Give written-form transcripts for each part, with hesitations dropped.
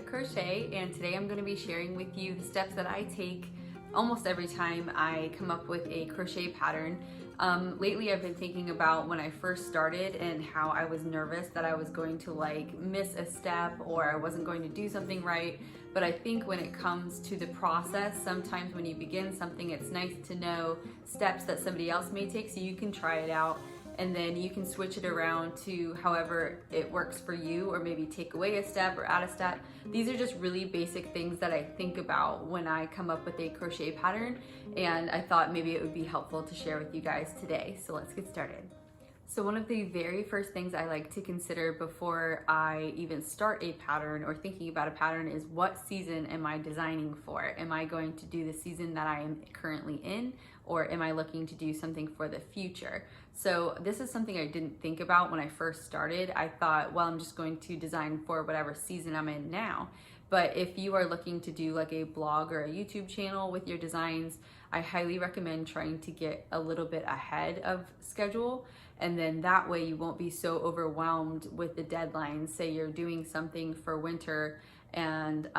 with Crochet, and today I'm going to be sharing with you the steps that I take almost every time I come up with a crochet pattern. Lately I've been thinking about when I first started and how I was nervous that I was going to miss a step or I wasn't going to do something right. But I think when it comes to the process, sometimes when you begin something, it's nice to know steps that somebody else may take so you can try it out, and then you can switch it around to however it works for you, or maybe take away a step or add a step. These are just really basic things that I think about when I come up with a crochet pattern, and I thought maybe it would be helpful to share with you guys today. So let's get started. So one of the very first things I like to consider before I even start a pattern or thinking about a pattern is, what season am I designing for? Am I going to do the season that I am currently in, or am I looking to do something for the future? So this is something I didn't think about when I first started. I thought, well, I'm just going to design for whatever season I'm in now. But if you are looking to do like a blog or a YouTube channel with your designs, I highly recommend trying to get a little bit ahead of schedule. And then that way you won't be so overwhelmed with the deadlines. Say you're doing something for winter, and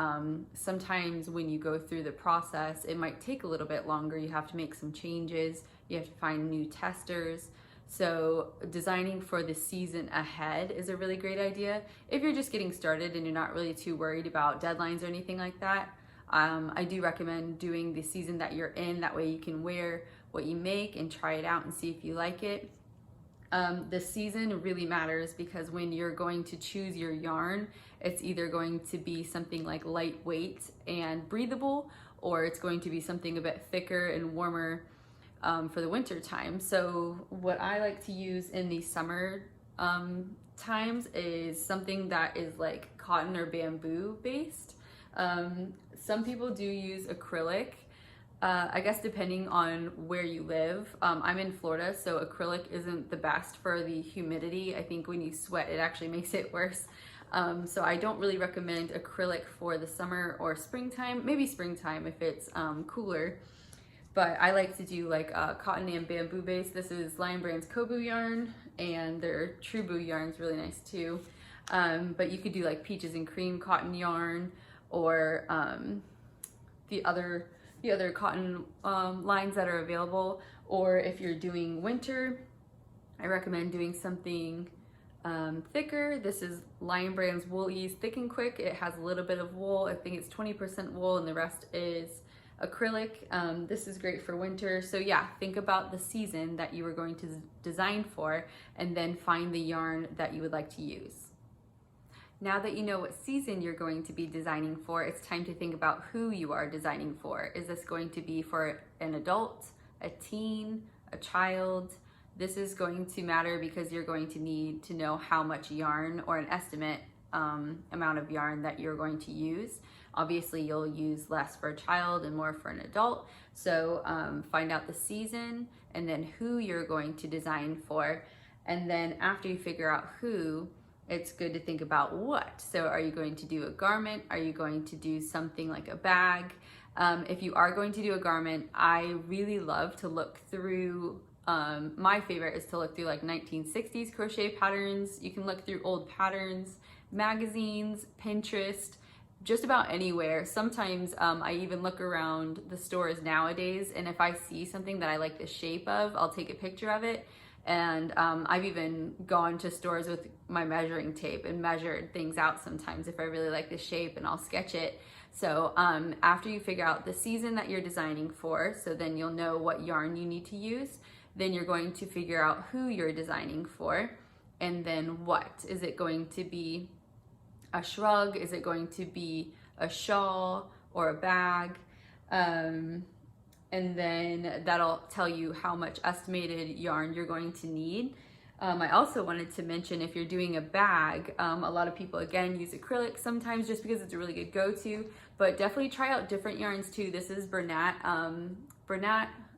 sometimes when you go through the process, it might take a little bit longer. You have to make some changes. You have to find new testers. So designing for the season ahead is a really great idea. If you're just getting started and you're not really too worried about deadlines or anything like that, I do recommend doing the season that you're in. That way you can wear what you make and try it out and see if you like it. The season really matters, because when you're going to choose your yarn, it's either going to be something like lightweight and breathable, or it's going to be something a bit thicker and warmer for the winter time. So what I like to use in the summer times is something that is like cotton or bamboo based. Some people do use acrylic. I guess depending on where you live. I'm in Florida, so acrylic isn't the best for the humidity. I think when you sweat, it actually makes it worse. So I don't really recommend acrylic for the summer or springtime. Maybe springtime if it's cooler. But I like to do like cotton and bamboo base. This is Lion Brand's Kobu yarn, and their Trubu yarn's really nice too. But you could do like peaches and cream cotton yarn, or the other cotton lines that are available. Or if you're doing winter, I recommend doing something thicker. This is Lion Brand's Wool Ease Thick and Quick. It has a little bit of wool. I think it's 20% wool and the rest is acrylic. This is great for winter. So yeah, think about the season that you are going to design for, and then find the yarn that you would like to use. Now that you know what season you're going to be designing for, it's time to think about who you are designing for. Is this going to be for an adult, a teen, a child? This is going to matter because you're going to need to know how much yarn, or an estimate amount of yarn that you're going to use. Obviously you'll use less for a child and more for an adult. So find out the season and then who you're going to design for. And then after you figure out who, it's good to think about what. So are you going to do a garment? Are you going to do something like a bag? If you are going to do a garment, I really love to look through, my favorite is to look through like 1960s crochet patterns. You can look through old patterns, magazines, Pinterest, just about anywhere. Sometimes I even look around the stores nowadays, and if I see something that I like the shape of, I'll take a picture of it. And I've even gone to stores with my measuring tape and measured things out sometimes if I really like the shape, and I'll sketch it. So after you figure out the season that you're designing for, so then you'll know what yarn you need to use, then you're going to figure out who you're designing for, and then what. Is it going to be a shrug? Is it going to be a shawl or a bag? And then that'll tell you how much estimated yarn you're going to need. I also wanted to mention, if you're doing a bag, a lot of people again use acrylic sometimes just because it's a really good go-to, but definitely try out different yarns too. This is Bernat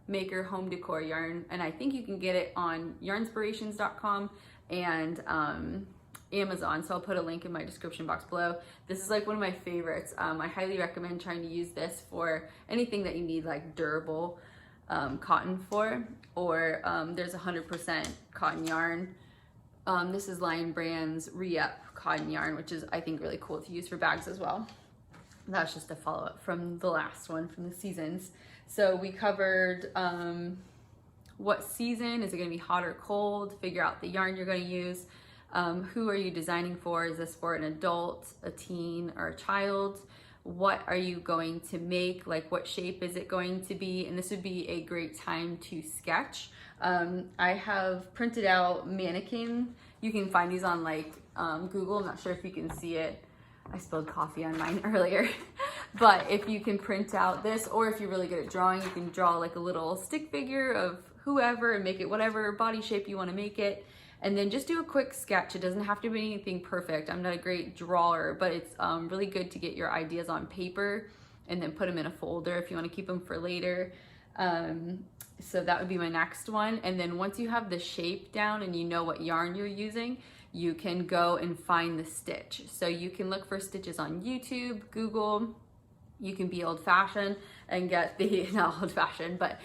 Maker Home Decor yarn, and I think you can get it on yarnspirations.com and Amazon, so I'll put a link in my description box below. This is like one of my favorites. I highly recommend trying to use this for anything that you need like durable cotton for, or there's 100% cotton yarn. This is Lion Brand's Re-Up cotton yarn, which is I think really cool to use for bags as well. That's just a follow-up from the last one from the seasons. So we covered what season, is it going to be hot or cold, figure out the yarn you're going to use, who are you designing for, is this for an adult, a teen, or a child, what are you going to make, like what shape is it going to be, and this would be a great time to sketch. I have printed out mannequin, you can find these on like Google, I'm not sure if you can see it. I spilled coffee on mine earlier. But if you can print out this, or if you're really good at drawing, you can draw like a little stick figure of whoever and make it whatever body shape you want to make it. And then just do a quick sketch. It doesn't have to be anything perfect. I'm not a great drawer, but it's really good to get your ideas on paper and then put them in a folder if you want to keep them for later. So that would be my next one. And then once you have the shape down and you know what yarn you're using, you can go and find the stitch. So you can look for stitches on YouTube, Google. You can be old-fashioned and get the, not old-fashioned, but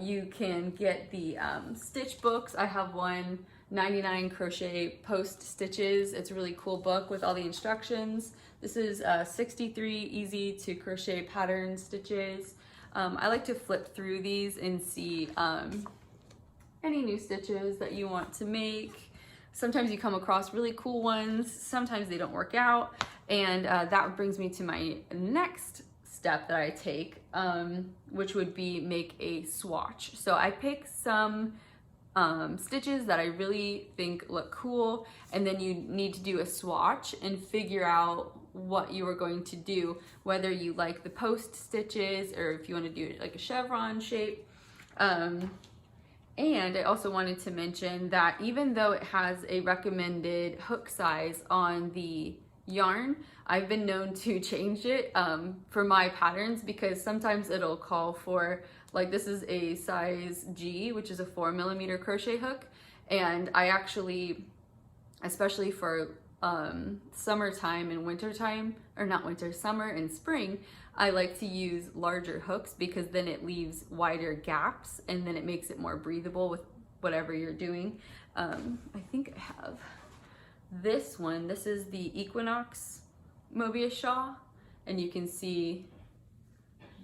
you can get the stitch books. I have one, 99 Crochet Post Stitches. It's a really cool book with all the instructions. This is 63 easy to crochet pattern stitches. I like to flip through these and see any new stitches that you want to make. Sometimes you come across really cool ones, sometimes they don't work out, and that brings me to my next step that I take, which would be make a swatch. So I pick some stitches that I really think look cool, and then you need to do a swatch and figure out what you are going to do, whether you like the post stitches or if you want to do like a chevron shape. And I also wanted to mention that even though it has a recommended hook size on the yarn, I've been known to change it for my patterns, because sometimes it'll call for, like this is a size G, which is a 4mm crochet hook. And I actually, especially for summertime and wintertime, or not winter, summer and spring, I like to use larger hooks because then it leaves wider gaps and then it makes it more breathable with whatever you're doing. I think I have this one. This is the Equinox Mobius shawl, and you can see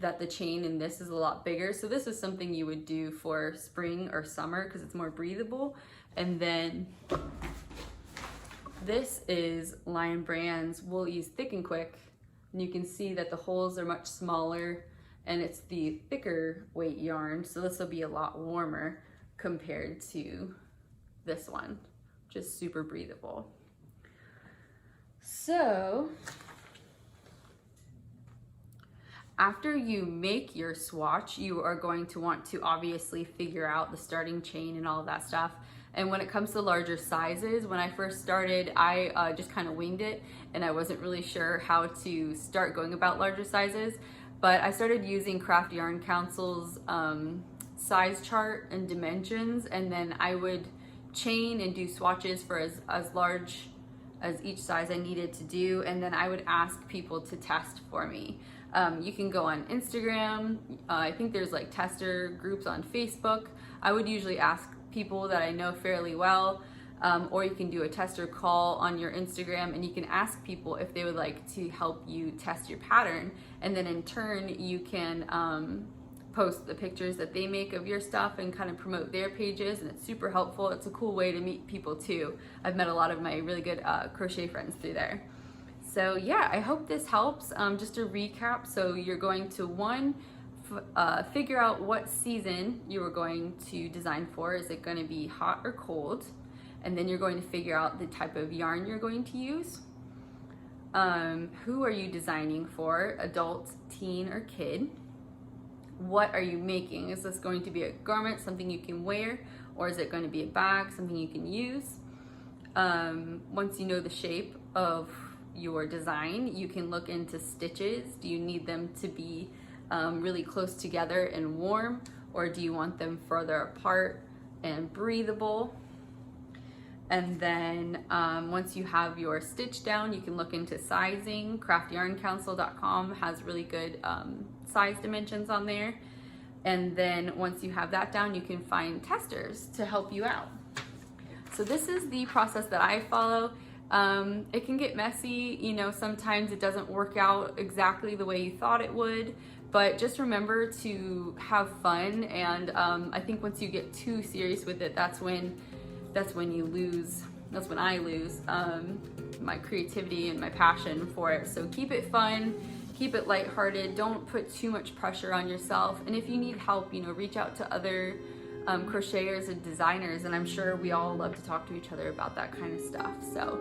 that the chain in this is a lot bigger. So this is something you would do for spring or summer because it's more breathable. And then this is Lion Brand's Wool Ease Thick and Quick. And you can see that the holes are much smaller and it's the thicker weight yarn. So this will be a lot warmer compared to this one, which is super breathable. So after you make your swatch, you are going to want to obviously figure out the starting chain and all of that stuff. And when it comes to larger sizes, when I first started, I just kind of winged it and I wasn't really sure how to start going about larger sizes. But I started using Craft Yarn Council's size chart and dimensions, and then I would chain and do swatches for as large as each size I needed to do, and then I would ask people to test for me. You can go on Instagram. I think there's like tester groups on Facebook. I would usually ask people that I know fairly well, or you can do a tester call on your Instagram and you can ask people if they would like to help you test your pattern, and then in turn you can post the pictures that they make of your stuff and kind of promote their pages, and it's super helpful. It's a cool way to meet people too. I've met a lot of my really good crochet friends through there. So yeah, I hope this helps. Just to recap, so you're going to figure out what season you are going to design for. Is it going to be hot or cold? And then you're going to figure out the type of yarn you're going to use. Who are you designing for? Adult, teen, or kid? What are you making? Is this going to be a garment, something you can wear? Or is it going to be a bag, something you can use? Once you know the shape of your design, you can look into stitches. Do you need them to be really close together and warm, or do you want them further apart and breathable? And then once you have your stitch down, you can look into sizing. CraftYarnCouncil.com has really good size dimensions on there. And then once you have that down, you can find testers to help you out. So this is the process that I follow. It can get messy, you know, sometimes it doesn't work out exactly the way you thought it would, but just remember to have fun. And I think once you get too serious with it, that's when you lose, that's when I lose my creativity and my passion for it. So keep it fun, keep it lighthearted, don't put too much pressure on yourself. And if you need help, you know, reach out to other crocheters and designers, and I'm sure we all love to talk to each other about that kind of stuff. So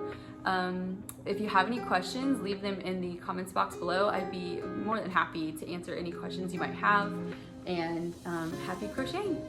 if you have any questions, leave them in the comments box below. I'd be more than happy to answer any questions you might have, and happy crocheting!